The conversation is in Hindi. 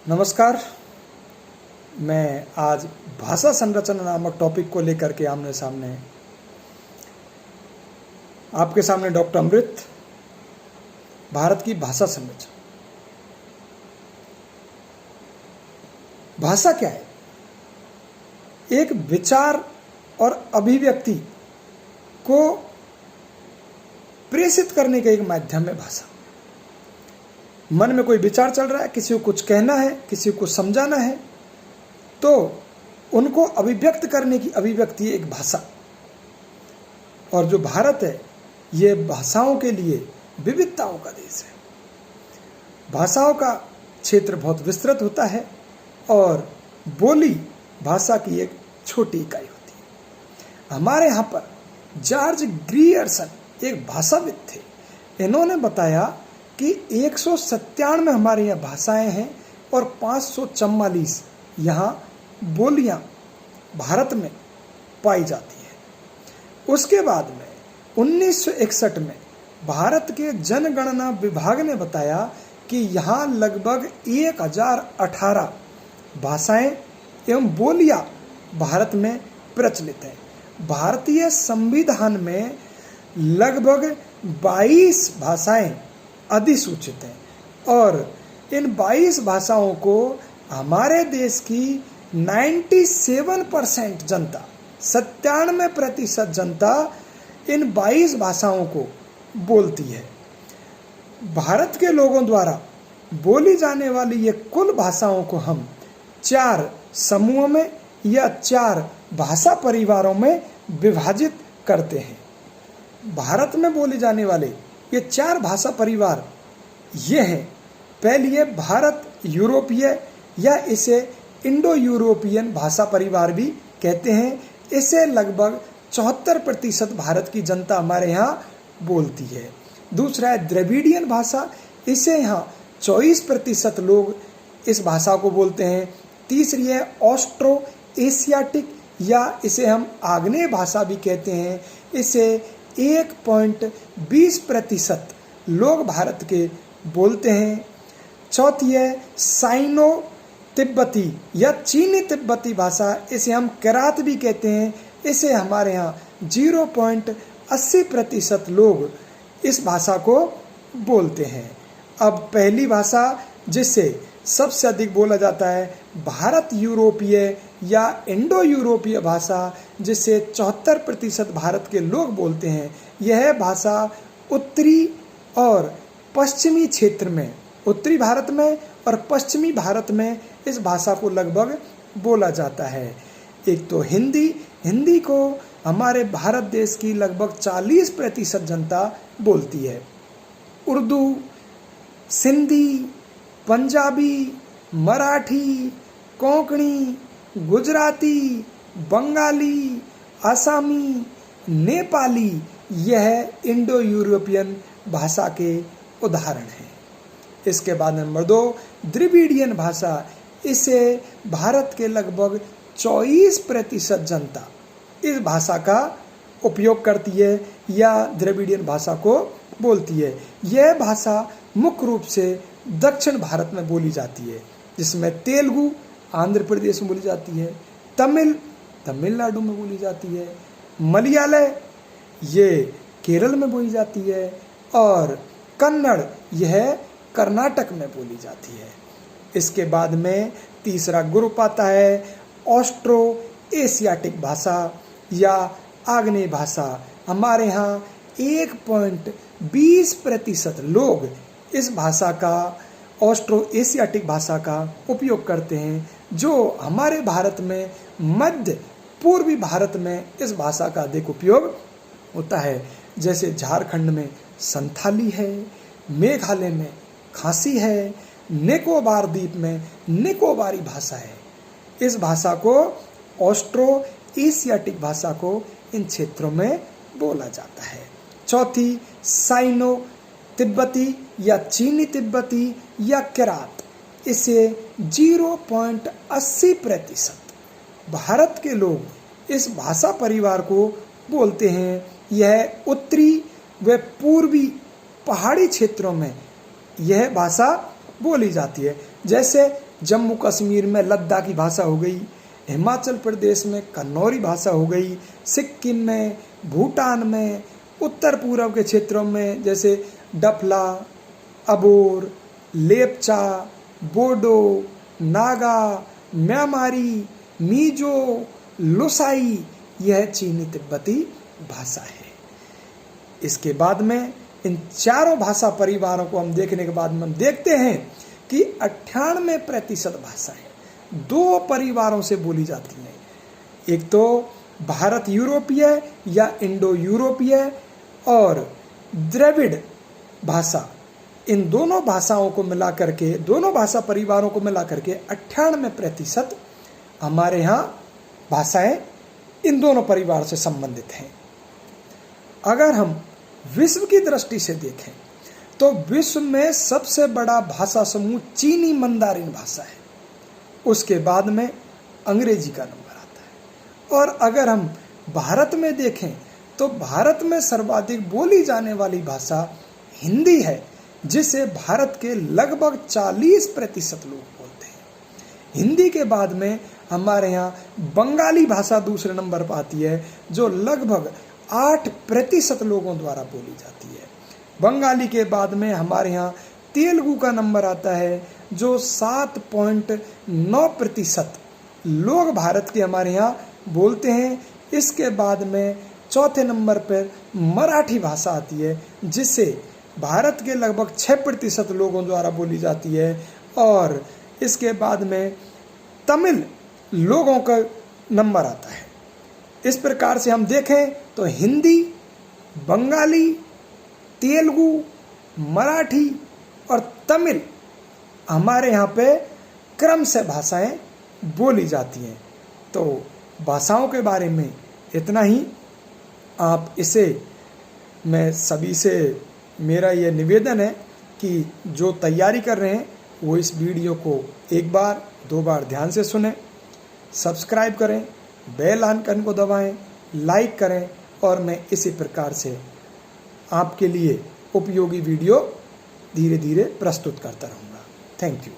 नमस्कार। मैं आज भाषा संरचना नामक टॉपिक को लेकर के आमने सामने आपके सामने डॉक्टर अमृत। भारत की भाषा संरचना। भाषा क्या है? एक विचार और अभिव्यक्ति को प्रेषित करने का एक माध्यम है भाषा। मन में कोई विचार चल रहा है, किसी को कुछ कहना है, किसी को समझाना है, तो उनको अभिव्यक्त करने की अभिव्यक्ति एक भाषा। और जो भारत है, ये भाषाओं के लिए विविधताओं का देश है। भाषाओं का क्षेत्र बहुत विस्तृत होता है और बोली भाषा की एक छोटी इकाई होती है। हमारे यहाँ पर जॉर्ज ग्रियर्सन एक भाषाविद थे। इन्होंने बताया कि 197 हमारे यहाँ भाषाएं हैं और 544 यहाँ बोलियां भारत में पाई जाती हैं। उसके बाद में 1961 में भारत के जनगणना विभाग ने बताया कि यहाँ लगभग 1018 भाषाएं एवं बोलियां भारत में प्रचलित हैं। भारतीय संविधान में लगभग 22 भाषाएं अधिसूचित हैं और इन 22 भाषाओं को हमारे देश की 97% जनता, 97% जनता इन 22 भाषाओं को बोलती है। भारत के लोगों द्वारा बोली जाने वाली ये कुल भाषाओं को हम 4 समूहों में या 4 भाषा परिवारों में विभाजित करते हैं। भारत में बोले जाने वाले ये 4 भाषा परिवार ये हैं। पहली है भारत यूरोपीय या इसे इंडो यूरोपियन भाषा परिवार भी कहते हैं। इसे लगभग 74% भारत की जनता हमारे यहाँ बोलती है। दूसरा है द्रविडियन भाषा। इसे यहाँ 24% लोग इस भाषा को बोलते हैं। तीसरी है ऑस्ट्रो एशियाटिक या इसे हम आग्नेय भाषा भी कहते हैं। इसे 1.20% लोग भारत के बोलते हैं। चौथी है साइनो तिब्बती या चीनी तिब्बती भाषा। इसे हम किरात भी कहते हैं। इसे हमारे यहाँ 0.80% लोग इस भाषा को बोलते हैं। अब पहली भाषा जिसे सबसे अधिक बोला जाता है भारत यूरोपीय या इंडो यूरोपीय भाषा, जिसे 74% भारत के लोग बोलते हैं। यह भाषा उत्तरी और पश्चिमी क्षेत्र में, उत्तरी भारत में और पश्चिमी भारत में इस भाषा को लगभग बोला जाता है। एक तो हिंदी को हमारे भारत देश की लगभग 40% जनता बोलती है। उर्दू, सिंधी, पंजाबी, मराठी, कोंकणी, गुजराती, बंगाली, आसामी, नेपाली यह इंडो यूरोपियन भाषा के उदाहरण हैं। इसके बाद नंबर 2 द्रविडियन भाषा। इसे भारत के लगभग 24% जनता इस भाषा का उपयोग करती है या द्रविडियन भाषा को बोलती है। यह भाषा मुख्य रूप से दक्षिण भारत में बोली जाती है, जिसमें तेलुगु आंध्र प्रदेश में बोली जाती है, तमिल तमिलनाडु में बोली जाती है, मलयालय ये केरल में बोली जाती है और कन्नड़ यह कर्नाटक में बोली जाती है। इसके बाद में तीसरा ग्रुप आता है ऑस्ट्रो एशियाटिक भाषा या आग्नेय भाषा। हमारे यहाँ 1.20% लोग इस भाषा का, ऑस्ट्रो एशियाटिक भाषा का उपयोग करते हैं, जो हमारे भारत में मध्य पूर्वी भारत में इस भाषा का अधिक उपयोग होता है। जैसे झारखंड में संथाली है, मेघालय में खासी है, निकोबार द्वीप में निकोबारी भाषा है। इस भाषा को, ऑस्ट्रो एशियाटिक भाषा को इन क्षेत्रों में बोला जाता है। चौथी साइनो तिब्बती या चीनी तिब्बती या किरात। इसे 0.80% भारत के लोग इस भाषा परिवार को बोलते हैं। यह उत्तरी व पूर्वी पहाड़ी क्षेत्रों में यह भाषा बोली जाती है। जैसे जम्मू कश्मीर में लद्दाखी भाषा हो गई, हिमाचल प्रदेश में कन्नौरी भाषा हो गई, सिक्किम में, भूटान में, उत्तर पूर्व के क्षेत्रों में जैसे डफला, अबोर, लेपचा, बोडो, नागा, म्यांमारी, मीजो, लोसाई, यह चीनी तिब्बती भाषा है। इसके बाद में इन चारों भाषा परिवारों को हम देखने के बाद में हम देखते हैं कि 98% भाषाएं 2 परिवारों से बोली जाती हैं। एक तो भारत यूरोपीय या इंडो यूरोपीय और द्रविड़ भाषा, इन दोनों भाषाओं को मिला करके, दोनों भाषा परिवारों को मिला करके 98% हमारे यहाँ भाषाएं इन दोनों परिवार से संबंधित हैं। अगर हम विश्व की दृष्टि से देखें तो विश्व में सबसे बड़ा भाषा समूह चीनी मंदारिन भाषा है, उसके बाद में अंग्रेजी का नंबर आता है। और अगर हम भारत में देखें तो भारत में सर्वाधिक बोली जाने वाली भाषा हिंदी है, जिसे भारत के लगभग 40% लोग बोलते हैं। हिंदी के बाद में हमारे यहाँ बंगाली भाषा दूसरे नंबर पर आती है, जो लगभग 8% लोगों द्वारा बोली जाती है। बंगाली के बाद में हमारे यहाँ तेलुगु का नंबर आता है, जो 7.9% लोग भारत के हमारे यहाँ बोलते हैं। इसके बाद में चौथे नंबर पर मराठी भाषा आती है, जिसे भारत के लगभग 6% लोगों द्वारा बोली जाती है। और इसके बाद में तमिल लोगों का नंबर आता है। इस प्रकार से हम देखें तो हिंदी, बंगाली, तेलुगु, मराठी और तमिल हमारे यहाँ पे क्रम से भाषाएं बोली जाती हैं। तो भाषाओं के बारे में इतना ही। आप इसे, मैं सभी से मेरा ये निवेदन है कि जो तैयारी कर रहे हैं वो इस वीडियो को 1 बार 2 बार ध्यान से सुनें, सब्सक्राइब करें, बेल आइकन को दबाएं, लाइक करें, और मैं इसी प्रकार से आपके लिए उपयोगी वीडियो धीरे धीरे प्रस्तुत करता रहूँगा। Thank you.